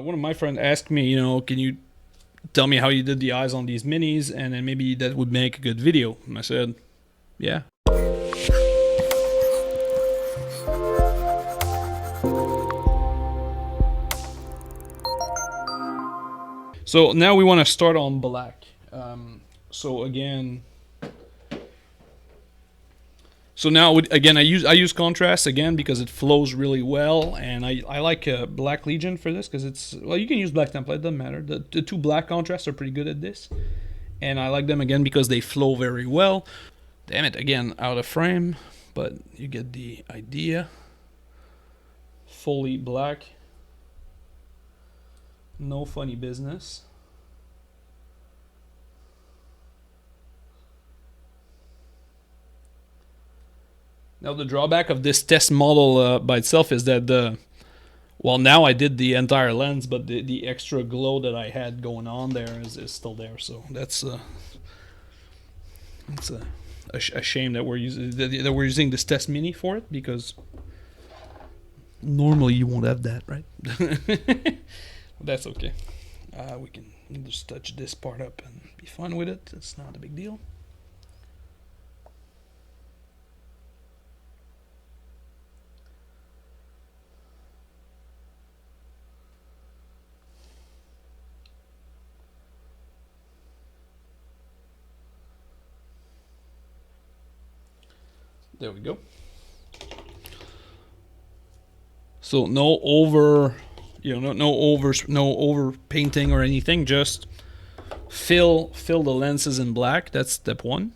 one of my friends asked me, can you tell me how you did the eyes on these minis, and then maybe that would make a good video. And I said, yeah. So now we want to start on black. So now again I use contrast again because it flows really well, and I like Black Legion for this because it's, well, you can use Black Template, it doesn't matter. The two black contrasts are pretty good at this, and I like them again because they flow very well. Damn it, again out of frame, but you get the idea. Fully black, no funny business. Now the drawback of this test model by itself is that well, now I did the entire lens, but the extra glow that I had going on there is still there. So that's a shame that we're using this test mini for it, because normally you won't have that, right? That's okay. We can just touch this part up and be fine with it. It's not a big deal. There we go. So no over, no over painting or anything. Just fill the lenses in black. That's step one.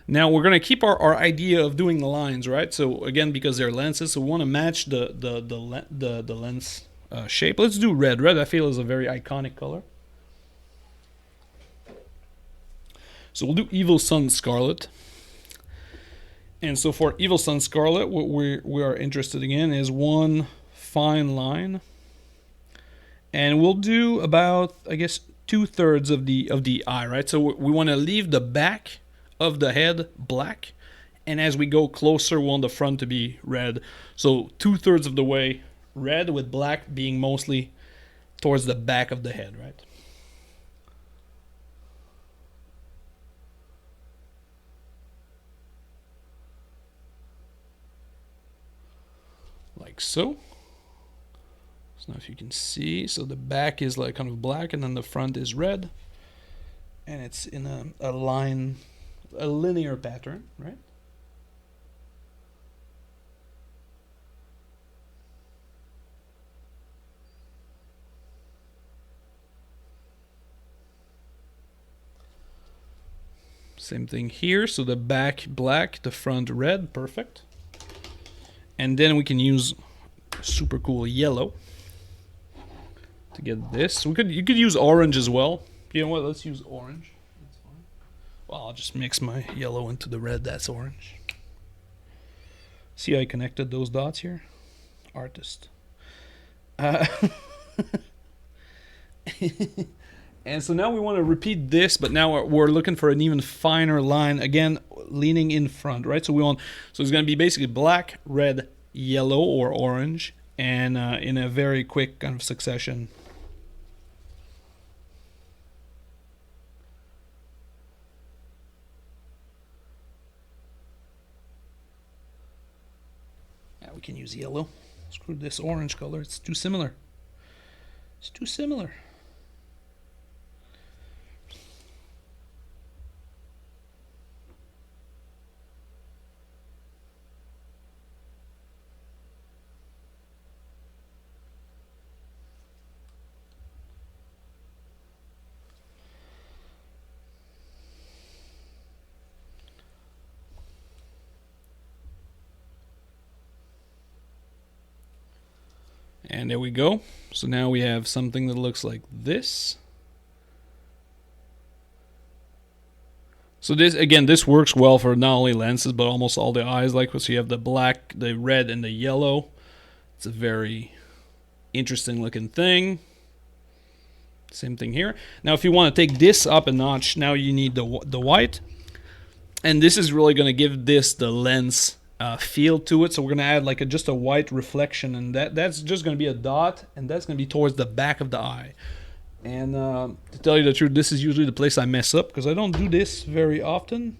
Now we're gonna keep our idea of doing the lines, right? So again, because they're lenses, so we want to match the lens shape. Let's do red. Red, I feel, is a very iconic color. So we'll do Evil Sun Scarlet. And so for Evil Sun Scarlet, what we are interested in is one fine line, and we'll do about, I guess, 2/3 of the eye, right? So we want to leave the back of the head black, and as we go closer, we want the front to be red. So 2/3 of the way red, with black being mostly towards the back of the head, right? Like so. So now if you can see, so the back is like kind of black, and then the front is red, and it's in a line, a linear pattern, right? Same thing here, so the back black, the front red, perfect. And then we can use super cool yellow to get this. You could use orange as well. You know what? Let's use orange. That's fine. Well, I'll just mix my yellow into the red. That's orange. See how I connected those dots here? Artist. And so now we want to repeat this, but now we're looking for an even finer line, again leaning in front, right? So it's going to be basically black, red, yellow or orange, and in a very quick kind of succession. Yeah, we can use yellow. Screw this orange color, it's too similar. It's too similar. And there we go. So now we have something that looks like this. So this works well for not only lenses but almost all the eyes. Like, so you have the black, the red, and the yellow. It's a very interesting looking thing. Same thing here. Now if you want to take this up a notch, now you need the white. And this is really going to give this the lens feel to it. So we're gonna add like just a white reflection, and that's just gonna be a dot, and that's gonna be towards the back of the eye. And to tell you the truth, this is usually the place I mess up because I don't do this very often.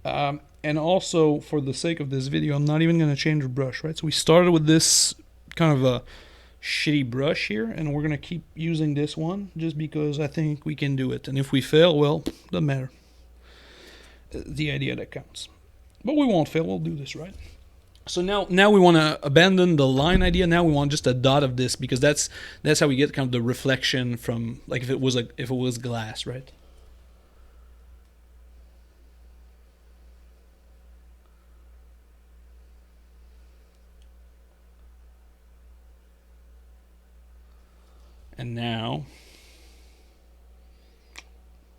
And also, for the sake of this video, I'm not even gonna change the brush, right? So we started with this kind of a shitty brush here, and we're gonna keep using this one just because I think we can do it. And if we fail, well, doesn't matter. The idea that counts. But we won't fail. We'll do this, right? So now we want to abandon the line idea. Now we want just a dot of this because that's how we get kind of the reflection from, like, if it was glass, right? And now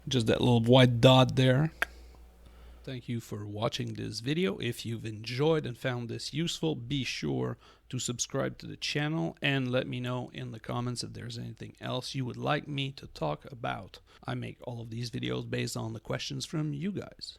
just that little white dot there. Thank you for watching this video. If you've enjoyed and found this useful, be sure to subscribe to the channel and let me know in the comments if there's anything else you would like me to talk about. I make all of these videos based on the questions from you guys.